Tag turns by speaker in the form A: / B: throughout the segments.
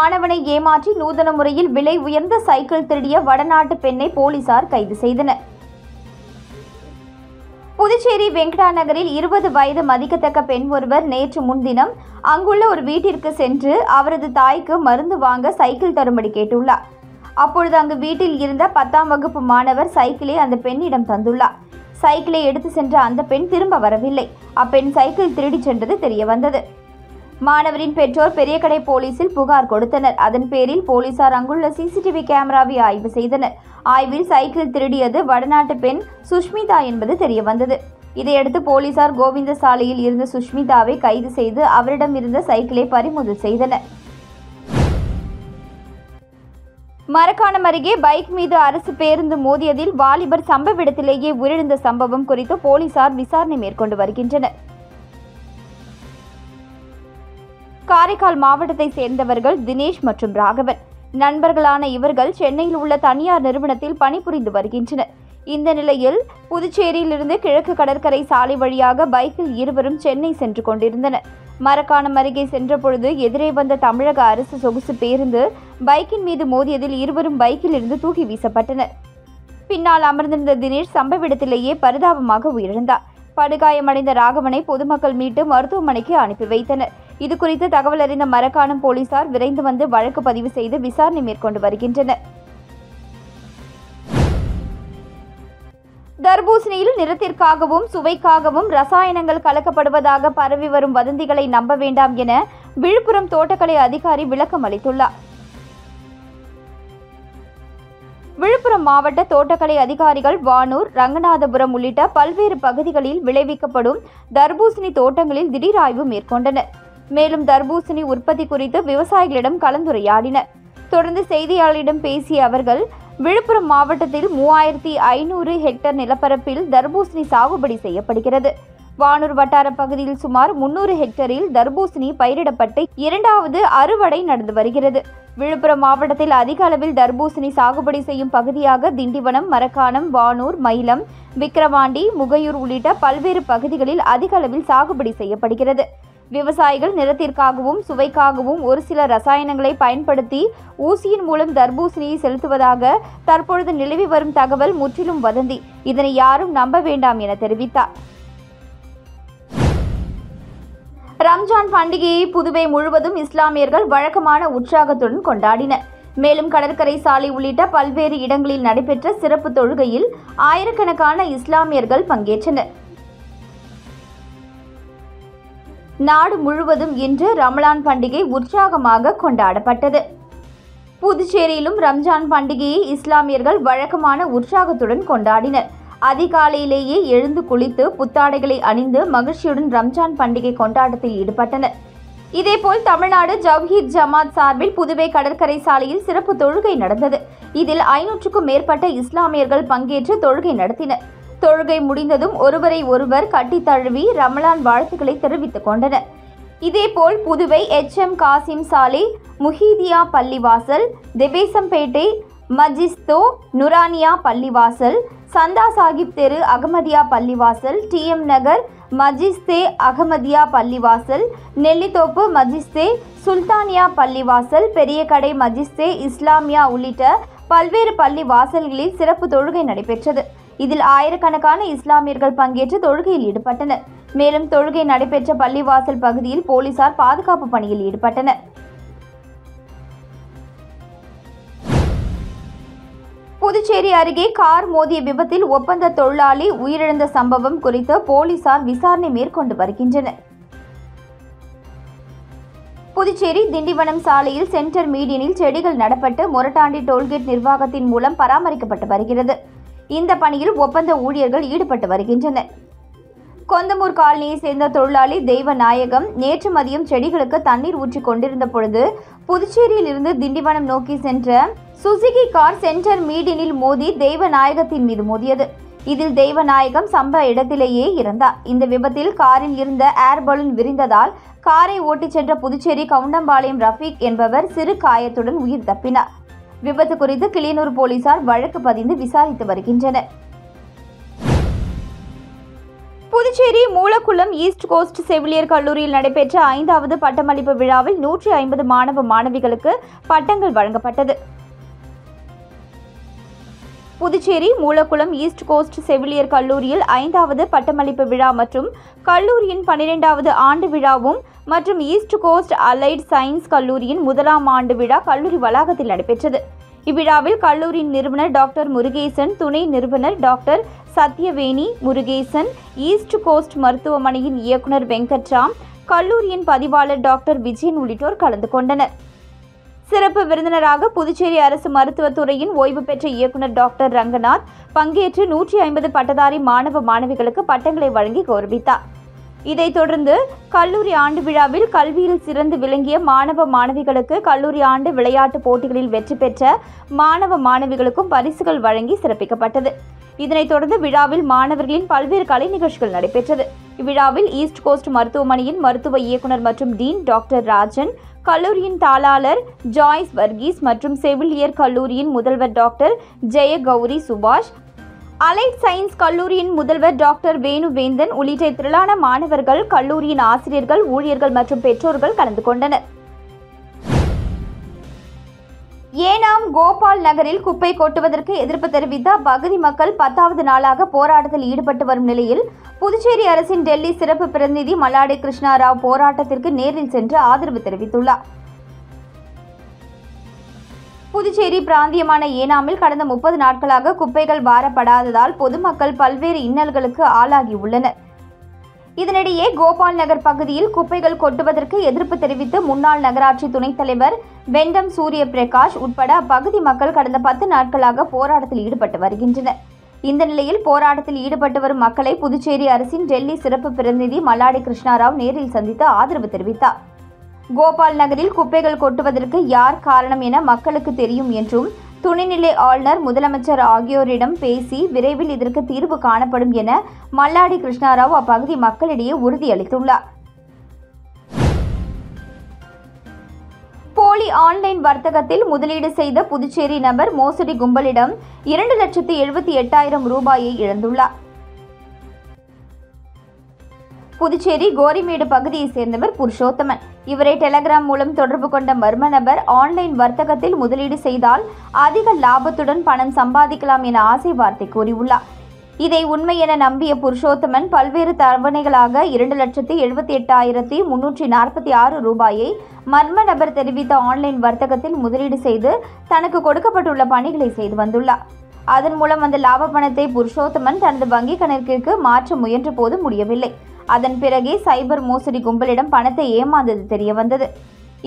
A: மாணவனை ஏமாற்றி நூதன முறையில் விலை உயர்ந்த சைக்கிள் திருடிய வடநாட்டு பெண்ணை போலீசார் கைது செய்தனர். புதுச்சேரி வெங்கடா நகரில் 20 வயது மதிக்கத்தக்க பெண் ஒருவர் நேற்று முன்தினம் அங்குள்ள ஒரு வீட்டிற்கு சென்று அவரது தாய்க்கு மருந்து வாங்க சைக்கிள் தரும்படி கேட்டுள்ளார். அப்பொழுது அங்கு வீட்டில் இருந்த 10ஆம் வகுப்பு மாணவர் சைக்கிளை அந்த பெண்ணிடம் தந்துள்ளார். சைக்கிளை எடுத்து சென்ற அந்த பெண் திரும்ப வரவில்லை. அப்பெண் சைக்கிள் திருடி சென்றது தெரிய வந்தது. மாணவரின் பெற்றோர் பெரியகடை போலீசில் புகார் கொடுத்தனர். அதன் பேரில் போலீசார் அங்குள்ள சிசிடிவி கேமராவை ஆய்வு செய்தனர். ஆய்வில் சைக்கிள் திருடியது வடநாட்டு பெண் சுஷ்மிதா என்பது தெரிய வந்தது. இதையடுத்து போலீசார் கோவிந்த சாலையில் இருந்த சுஷ்மிதாவை கைது செய்து அவரிடம் இருந்த சைக்கிளை பறிமுதல் செய்தனர். மரக்காணம் அருகே பைக் மீது அரசு பேருந்து மோதியதில் வாலிபர் சம்பவ இடத்திலேயே உயிரிழந்த சம்பவம் குறித்து போலீசார் விசாரணை மேற்கொண்டு வருகின்றனர். காரைக்கால் மாவட்டத்தை சேர்ந்தவர்கள் தினேஷ் மற்றும் ராகவன். நண்பர்களான இவர்கள் சென்னையில் உள்ள தனியார் நிறுவனத்தில் பணிபுரிந்து வருகின்றனர். இந்த நிலையில் புதுச்சேரியிலிருந்து கிழக்கு கடற்கரை சாலை வழியாக பைக்கில் இருவரும் சென்னை சென்று கொண்டிருந்தனர். மரக்காணம் அருகே சென்றபொழுது எதிரே வந்த தமிழக அரசு சொகுசு பேருந்து பைக்கின் மீது மோதியதில் இருவரும் பைக்கில் இருந்து தூக்கி வீசப்பட்டனர். பின்னால் அமர்ந்திருந்த தினேஷ் சம்பவ இடத்திலேயே பரிதாபமாக உயிரிழந்தார். படுகாயமடைந்த ராகவனை பொதுமக்கள் மீட்டு மருத்துவமனைக்கு அனுப்பி வைத்தனர். இதுகுறித்து தகவல் அறிந்த மரக்காணம் போலீசார் விரைந்து வந்து வழக்கு பதிவு செய்து விசாரணை மேற்கொண்டு வருகின்றனர். தர்பூசணியில் நிறத்திற்காகவும் சுவைக்காகவும் ரசாயனங்கள் கலக்கப்படுவதாக பரவி வரும் வதந்திகளை நம்ப வேண்டாம் என விழுப்புரம் தோட்டக்கலை அதிகாரி விளக்கம் அளித்துள்ளார். விழுப்புரம் மாவட்ட தோட்டக்கலை அதிகாரிகள் வானூர், ரங்கநாதபுரம் உள்ளிட்ட பல்வேறு பகுதிகளில் விளைவிக்கப்படும் தர்பூசணி தோட்டங்களில் திடீர் ஆய்வு மேற்கொண்டனர். மேலும் தர்பூசணி உற்பத்தி குறித்து விவசாயிகளிடம் கலந்துரையாடினர். தொடர்ந்து செய்தியாளர்களிடம் பேசிய அவர்கள், விழுப்புரம் மாவட்டத்தில் 3500 ஹெக்டேர் நிலப்பரப்பில் தர்பூசணி சாகுபடி செய்யப்படுகிறது. வானூர் வட்டார பகுதியில் சுமார் 300 ஹெக்டேரில் தர்பூசணி பயிரிடப்பட்டு 2வது அறுவடை நடந்து வருகிறது. விழுப்புரம் மாவட்டத்தில் அதிக அளவில் தர்பூசணி சாகுபடி செய்யும் பகுதியாக திண்டிவனம், மரக்காணம், வானூர், மயிலம், விக்கிரவாண்டி, முகையூர் உள்ளிட்ட பல்வேறு பகுதிகளில் அதிக அளவில் சாகுபடி செய்யப்படுகிறது. விவசாயிகள் நிறத்திற்காகவும் சுவைக்காகவும் ஒரு சில ரசாயனங்களை பயன்படுத்தி ஊசியின் மூலம் தர்பூசணியை செலுத்துவதாக தற்பொழுது நிலவி வரும் தகவல் முற்றிலும் வதந்தி. இதனை யாரும் நம்ப வேண்டாம் என தெரிவித்தார். ரம்ஜான் பண்டிகையை புதுவை முழுவதும் இஸ்லாமியர்கள் வழக்கமான உற்சாகத்துடன் கொண்டாடினர். மேலும் கடற்கரை சாலை உள்ளிட்ட பல்வேறு இடங்களில் நடைபெற்ற சிறப்பு தொழுகையில் ஆயிரக்கணக்கான இஸ்லாமியர்கள் பங்கேற்றனர். நாடு முழுவதும் இன்று ரமலான் பண்டிகை உற்சாகமாக கொண்டாடப்பட்டது. புதுச்சேரியிலும் ரம்ஜான் பண்டிகையை இஸ்லாமியர்கள் வழக்கமான உற்சாகத்துடன் கொண்டாடினர். அதிகாலையிலேயே எழுந்து குளித்து புத்தாடைகளை அணிந்து மகிழ்ச்சியுடன் ரம்ஜான் பண்டிகை கொண்டாட்டத்தில் ஈடுபட்டனர். இதேபோல் தமிழ்நாடு ஜவ்ஹீத் ஜமாத் சார்பில் புதுவை கடற்கரை சாலையில் சிறப்பு தொழுகை நடந்தது. இதில் 500க்கும் மேற்பட்ட இஸ்லாமியர்கள் பங்கேற்று தொழுகை நடத்தினர். தொழுகை முடிந்ததும் ஒருவரை ஒருவர் கட்டி தழுவி ரமலான் வாழ்த்துக்களை தெரிவித்துக் கொண்டனர். இதேபோல் புதுவை HM காசிம் சாலை, முஹீதியா பள்ளிவாசல், தெபேசம்பேட்டை, மஜிஸ்தோ நுரானியா பள்ளிவாசல், சந்தா சாஹிப் தெரு அகமதியா பள்ளிவாசல், TM நகர் மஜிஸ்தே அகமதியா பள்ளிவாசல், நெல்லித்தோப்பு மஜிஸ்தே சுல்தானியா பள்ளிவாசல், பெரியகடை மஜிஸ்தே இஸ்லாமியா உள்ளிட்ட பல்வேறு பள்ளி வாசல்களில் சிறப்பு தொழுகை நடைபெற்றது. இதில் ஆயிரக்கணக்கான இஸ்லாமியர்கள் பங்கேற்று தொழுகையில் ஈடுபட்டனர். மேலும் தொழுகை நடைபெற்ற பள்ளிவாசல் பகுதியில் போலீசார் பாதுகாப்பு பணியில் ஈடுபட்டனர். புதுச்சேரி அருகே கார் மோதிய விபத்தில் ஒப்பந்த தொழிலாளி உயிரிழந்த சம்பவம் குறித்து போலீசார் விசாரணை மேற்கொண்டு வருகின்றனர். புதுச்சேரி திண்டிவனம் சாலையில் சென்டர் மீடியனில் செடிகள் நடப்பட்டு மொரட்டாண்டி டோல்கேட் நிர்வாகத்தின் மூலம் பராமரிக்கப்பட்டு வருகிறது. இந்த பணியில் ஒப்பந்த ஊழியர்கள் ஈடுபட்டு வருகின்றனர். கொந்தமூர் காலனியை சேர்ந்த தொழிலாளி தெய்வநாயகம் நேற்று மதியம் செடிகளுக்கு தண்ணீர் ஊற்றி கொண்டிருந்த பொழுது புதுச்சேரியில் இருந்து திண்டிவனம் நோக்கி சென்ற சுசுகி கார் சென்டர் மீடியனில் மோதி தெய்வநாயகத்தின் மீது மோதியது. இதில் தெய்வநாயகம் சம்பவ இடத்திலேயே இறந்தார். இந்த விபத்தில் காரில் இருந்த ஏர் பலூன் விரிந்ததால் காரை ஓட்டிச் சென்ற புதுச்சேரி கவுண்டம்பாளையம் ரஃபீக் என்பவர் சிறு காயத்துடன் உயிர் தப்பினார். விபத்து குறித்து கிளியனூர் போலீசார் வழக்கு பதிந்து விசாரித்து வருகின்றனர். புதுச்சேரி மூலக்குளம் ஈஸ்ட் கோஸ்ட் செவிலியர் கல்லூரியில் நடைபெற்ற 5வது பட்டமளிப்பு விழாவில் 150 மாணவ மாணவிகளுக்கு பட்டங்கள் வழங்கப்பட்டது. புதுச்சேரி மூலக்குளம் ஈஸ்ட் கோஸ்ட் செவிலியர் கல்லூரியில் 5வது பட்டமளிப்பு விழா மற்றும் கல்லூரியின் 12வது ஆண்டு விழாவும் மற்றும் ஈஸ்ட் கோஸ்ட் அலைட் சயின்ஸ் கல்லூரியின் 1ஆம் ஆண்டு விழா கல்லூரி வளாகத்தில் நடைபெற்றது. இவ்விழாவில் கல்லூரியின் நிறுவனர் டாக்டர் முருகேசன், துணை நிறுவனர் டாக்டர் சத்யவேணி முருகேசன், ஈஸ்ட் கோஸ்ட் மருத்துவமனையின் இயக்குனர் வெங்கட்ராம், கல்லூரியின் பதிவாளர் டாக்டர் விஜயன் உள்ளிட்டோர் கலந்து கொண்டனர். சிறப்பு விருந்தினராக புதுச்சேரி அரசு மருத்துவத்துறையின் ஓய்வு பெற்ற இயக்குனர் டாக்டர் ரங்கநாத் பங்கேற்று 150 பட்டதாரி மாணவ மாணவிகளுக்கு பட்டங்களை வழங்கி கௌரவித்தார். இதைத் தொடர்ந்து கல்லூரி ஆண்டு விழாவில் கல்வியில் சிறந்து விளங்கிய மாணவ மாணவிகளுக்கு கல்லூரி ஆண்டு விளையாட்டுப் போட்டிகளில் வெற்றி பெற்ற மாணவ மாணவிகளுக்கும் பரிசுகள் வழங்கி சிறப்பிக்கப்பட்டது. இதனைத் தொடர்ந்து விழாவில் மாணவர்களின் பல்வேறு கலை நிகழ்ச்சிகள் நடைபெற்றது. இவ்விழாவில் ஈஸ்ட் கோஸ்ட் மருத்துவமனையின் மருத்துவ இயக்குனர் மற்றும் டீன் டாக்டர் ராஜன், கல்லூரியின் தாளாளர் ஜாய்ஸ் வர்கீஸ் மற்றும் செவிலியர் கல்லூரியின் முதல்வர் டாக்டர் ஜெயகௌரி சுபாஷ், அலைட் சயின்ஸ் கல்லூரியின் முதல்வர் டாக்டர் வேணுவேந்தன் உள்ளிட்ட திரளான மாணவர்கள், கல்லூரியின் ஆசிரியர்கள், ஊழியர்கள் மற்றும் பெற்றோர்கள் கலந்து கொண்டனர். ஏனாம் கோபால் நகரில் குப்பை கொட்டுவதற்கு எதிர்ப்பு தெரிவித்த அப்பகுதி மக்கள் 10வது நாளாக போராட்டத்தில் ஈடுபட்டு வரும் நிலையில் புதுச்சேரி அரசின் டெல்லி சிறப்பு பிரதிநிதி மல்லாடி கிருஷ்ணாராவ் போராட்டத்திற்கு நேரில் சென்று ஆதரவு தெரிவித்துள்ளார். புதுச்சேரி பிராந்தியமான ஏனாமில் கடந்த 30 நாட்களாக குப்பைகள் வாரப்படாததால் பொதுமக்கள் பல்வேறு இன்னல்களுக்கு ஆளாகியுள்ளனர். இதனிடையே கோபால் நகர் பகுதியில் குப்பைகள் கொட்டுவதற்கு எதிர்ப்பு தெரிவித்து முன்னாள் நகராட்சி துணைத் தலைவர் வெண்டம் சூரிய பிரகாஷ் உட்பட அப்பகுதி மக்கள் கடந்த 10 நாட்களாக போராட்டத்தில் ஈடுபட்டு வருகின்றனர். இந்த நிலையில் போராட்டத்தில் ஈடுபட்டு வரும் மக்களை புதுச்சேரி அரசின் டெல்லி சிறப்பு பிரதிநிதி மல்லாடி கிருஷ்ணாராவ் நேரில் சந்தித்து ஆதரவு தெரிவித்தார். கோபால் நகரில் குப்பைகள் கொட்டுவதற்கு யார் காரணம் என மக்களுக்கு தெரியும் என்றும் துணைநிலை ஆளுநர், முதலமைச்சர் ஆகியோரிடம் பேசி விரைவில் இதற்கு தீர்வு காணப்படும் என மல்லாடி கிருஷ்ணாராவ் அப்பகுதி மக்களிடையே உறுதியளித்துள்ளார். போலி ஆன்லைன் வர்த்தகத்தில் முதலீடு செய்த புதுச்சேரி நபர் மோசடி கும்பலிடம் 2,78,000 ரூபாயை இழந்துள்ளார். புதுச்சேரி கோரிமேடு பகுதியைச் சேர்ந்தவர் புருஷோத்தமன். இவரை டெலகிராம் மூலம் தொடர்பு கொண்ட மர்ம நபர் ஆன்லைன் வர்த்தகத்தில் முதலீடு செய்தால் அதிக லாபத்துடன் பணம் சம்பாதிக்கலாம் என ஆசை வார்த்தை கூறியுள்ளார். இதை உண்மை என நம்பிய புருஷோத்தமன் பல்வேறு தவணைகளாக 2,78,346 ரூபாயை மர்ம நபர் தெரிவித்த ஆன்லைன் வர்த்தகத்தில் முதலீடு செய்து தனக்கு கொடுக்கப்பட்டுள்ள பணிகளை செய்து வந்துள்ளார். அதன் மூலம் அந்த லாப பணத்தை புருஷோத்தமன் தனது வங்கிக் கணக்கிற்கு மாற்ற முயன்ற போது முடியவில்லை. அதன் பிறகே சைபர் மோசடி கும்பலிடம் பணத்தை ஏமாந்தது தெரியவந்தது.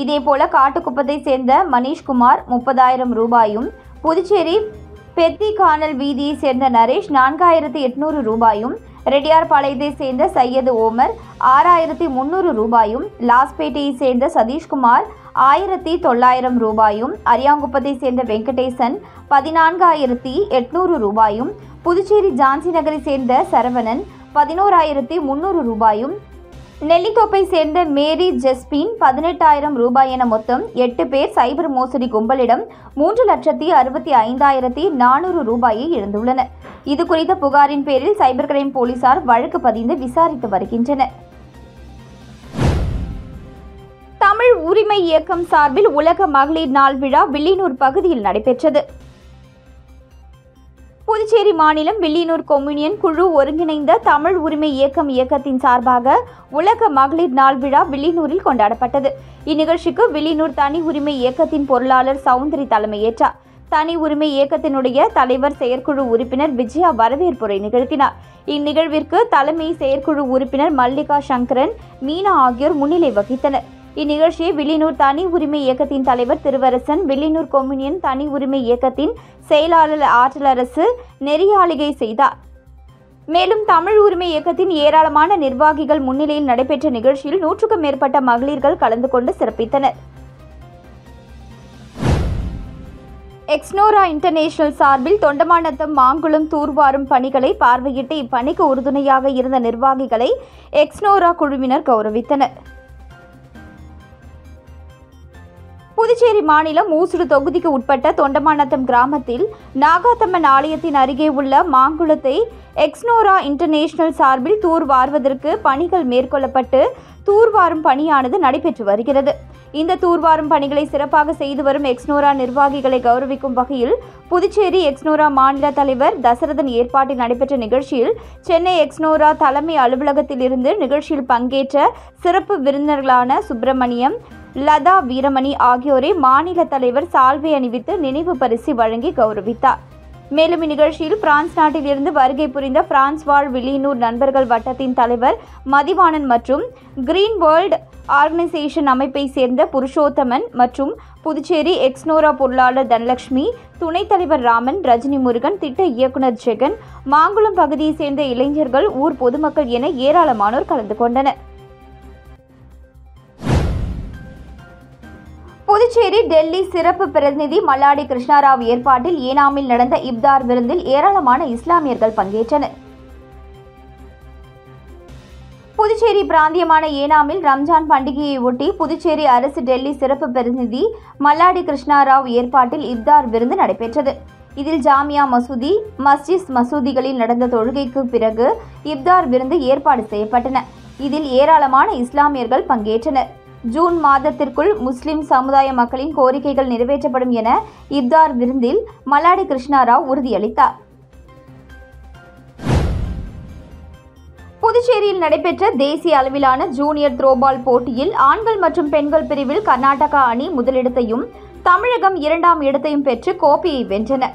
A: இதேபோல காட்டுக்குப்பத்தை சேர்ந்த மணிஷ்குமார் 30,000 ரூபாயும், புதுச்சேரி பெத்தி கானல் வீதியை சேர்ந்த நரேஷ் 4,800 ரூபாயும், ரெட்டியார்பாளையத்தை சேர்ந்த சையது ஓமர் 6,300 ரூபாயும், லாஸ்பேட்டையை சேர்ந்த சதீஷ்குமார் 1,900 ரூபாயும், அரியாங்குப்பத்தை சேர்ந்த வெங்கடேசன் 14,800 ரூபாயும், புதுச்சேரி ஜான்சி நகரை சேர்ந்த சரவணன் 11,300 ரூபாயும், நெல்லித்தோப்பை சேர்ந்த மேரி ஜெஸ்பின் 18,000 ரூபாய் என மொத்தம் 8 பேர் சைபர் மோசடி கும்பலிடம் 3,65,400 ரூபாயை இழந்துள்ளனர். இது குறித்த புகாரின் பேரில் சைபர் கிரைம் போலீசார் வழக்கு பதிந்து விசாரித்து வருகின்றனர். தமிழ் உரிமை இயக்கம் சார்பில் உலக மகளிர் நாள் விழா வில்லியனூர் பகுதியில் நடைபெற்றது. புதுச்சேரி மாநிலம் வில்லியனூர் கொம்யூனியன் குழு ஒருங்கிணைந்த தமிழ் உரிமை இயக்கத்தின் சார்பாக உலக மகளிர் நாள் விழா வில்லியனூரில் கொண்டாடப்பட்டது. இந்நிகழ்ச்சிக்கு வில்லியனூர் தனி உரிமை இயக்கத்தின் பொருளாளர் சௌந்தரி தலைமையேற்றார். தனி உரிமை இயக்கத்தினுடைய தலைவர் செயற்குழு உறுப்பினர் விஜயா வரவேற்புரை நிகழ்த்தினார். இந்நிகழ்விற்கு தலைமை செயற்குழு உறுப்பினர் மல்லிகா சங்கரன், மீனா ஆகியோர் முன்னிலை வகித்தனர். இந்நிகழ்ச்சியை வில்லியனூர் தனி உரிமை இயக்கத்தின் தலைவர் திருவரசன், வில்லியனூர் கொம்யூனியன் தனி உரிமை இயக்கத்தின் செயலாளர் ஆற்றலரசு நெறியாளிகை செய்தார். மேலும் தமிழ் உரிமை இயக்கத்தின் ஏராளமான நிர்வாகிகள் முன்னிலையில் நடைபெற்ற நிகழ்ச்சியில் 100க்கும் மேற்பட்ட மகளிர்கள் கலந்து கொண்டு சிறப்பித்தனர். எக்ஸ்னோரா இன்டர்நேஷனல் சார்பில் தொண்டமாநத்தம் மாங்குளம் தூர்வாரும் பணிகளை பார்வையிட்டு இப்பணிக்கு உறுதுணையாக இருந்த நிர்வாகிகளை எக்ஸ்னோரா குழுவினர் கௌரவித்தனர். புதுச்சேரி மாநிலம் ஊசுடு தொகுதிக்கு உட்பட்ட தொண்டமாநத்தம் கிராமத்தில் நாகாத்தம்மன் ஆலயத்தின் அருகே உள்ள மாங்குளத்தை எக்ஸ்னோரா இன்டர்நேஷனல் சார்பில் தூர்வாருவதற்கு பணிகள் மேற்கொள்ளப்பட்டு தூர்வாரும் பணியானது நடைபெற்று வருகிறது. இந்த தூர்வாரும் பணிகளை சிறப்பாக செய்து வரும் எக்ஸ்னோரா நிர்வாகிகளை கௌரவிக்கும் வகையில் புதுச்சேரி எக்ஸ்னோரா மாநில தலைவர் தசரதன் ஏற்பாட்டில் நடைபெற்ற நிகழ்ச்சியில் சென்னை எக்ஸ்னோரா தலைமை அலுவலகத்தில் இருந்து நிகழ்ச்சியில் பங்கேற்ற சிறப்பு விருந்தினர்களான சுப்பிரமணியம், லதா வீரமணி ஆகியோரை மாநில தலைவர் சால்வை அணிவித்து நினைவு பரிசு வழங்கி கௌரவித்தார். மேலும் இந்நிகழ்ச்சியில் பிரான்ஸ் நாட்டில் இருந்து வருகை புரிந்த பிரான்ஸ் வாழ் வில்லியனூர் நண்பர்கள் வட்டத்தின் தலைவர் மதிவாணன் மற்றும் கிரீன் வேர்ல்ட் ஆர்கனைசேஷன் அமைப்பை சேர்ந்த புருஷோத்தமன் மற்றும் புதுச்சேரி எக்ஸ்னோரா பொருளாளர் தனலட்சுமி, துணைத் தலைவர் ராமன், ரஜினி முருகன், திட்ட இயக்குனர் ஜெகன், மாங்குளம் பகுதியை சேர்ந்த இளைஞர்கள், ஊர் பொதுமக்கள் என ஏராளமானோர் கலந்து கொண்டனர். புதுச்சேரி டெல்லி சிறப்பு பிரதிநிதி மல்லாடி கிருஷ்ணாராவ் ஏற்பாட்டில் ஏனாமில் நடந்த இப்தார் விருந்தில் ஏராளமான இஸ்லாமியர்கள் பங்கேற்றனர். புதுச்சேரி பிராந்தியமான ஏனாமில் ரம்ஜான் பண்டிகையை ஒட்டி புதுச்சேரி அரசு டெல்லி சிறப்பு பிரதிநிதி மல்லாடி கிருஷ்ணாராவ் ஏற்பாட்டில் இப்தார் விருந்து நடைபெற்றது. இதில் ஜாமியா மசூதி, மஸ்ஜித் மசூதிகளில் நடந்த தொழுகைக்கு பிறகு இப்தார் விருந்து ஏற்பாடு செய்யப்பட்டன. இதில் ஏராளமான இஸ்லாமியர்கள் பங்கேற்றனர். ஜூன் மாதத்திற்குள் முஸ்லிம் சமுதாய மக்களின் கோரிக்கைகள் நிறைவேற்றப்படும் என இப்தார் விருந்தில் மல்லாடி கிருஷ்ணாராவ் உறுதியளித்தார். புதுச்சேரியில் நடைபெற்ற தேசிய அளவிலான ஜூனியர் த்ரோபால் போட்டியில் ஆண்கள் மற்றும் பெண்கள் பிரிவில் கர்நாடகா அணி முதலிடத்தையும் தமிழகம் 2ஆம் இடத்தையும் பெற்று கோப்பையை வென்றன.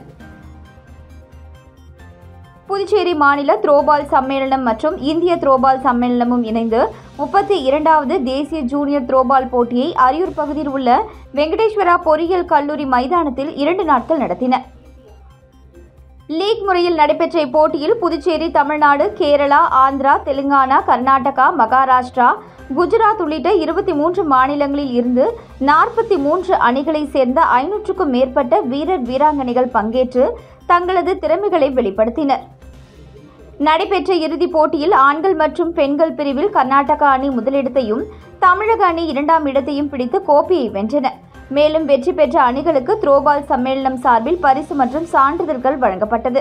A: புதுச்சேரி மாநில த்ரோபால் சம்மேளனம் மற்றும் இந்திய த்ரோபால் சம்மேளனமும் இணைந்து 32வது தேசிய ஜூனியர் த்ரோபால் போட்டியை அரியூர் பகுதியில் உள்ள வெங்கடேஸ்வரா பொறியியல் கல்லூரி மைதானத்தில் 2 நாட்கள் நடத்தின. லீக் முறையில் நடைபெற்ற இப்போட்டியில் புதுச்சேரி, தமிழ்நாடு, கேரளா, ஆந்திரா, தெலுங்கானா, கர்நாடகா, மகாராஷ்டிரா, குஜராத் உள்ளிட்ட 23 மாநிலங்களில் இருந்து 43 அணிகளை சேர்ந்த 500க்கும் மேற்பட்ட வீரர் வீராங்கனைகள் பங்கேற்று தங்களது திறமைகளை வெளிப்படுத்தினர். நடைபெற்ற இறுதிப் போட்டியில் ஆண்கள் மற்றும் பெண்கள் பிரிவில் கர்நாடகா அணி முதலிடத்தையும் தமிழக அணி 2ஆம் இடத்தையும் பிடித்து கோப்பையை வென்றன. மேலும் வெற்றி பெற்ற அணிகளுக்கு த்ரோபால் சம்மேளனம் சார்பில் பரிசு மற்றும் சான்றிதழ்கள் வழங்கப்பட்டது.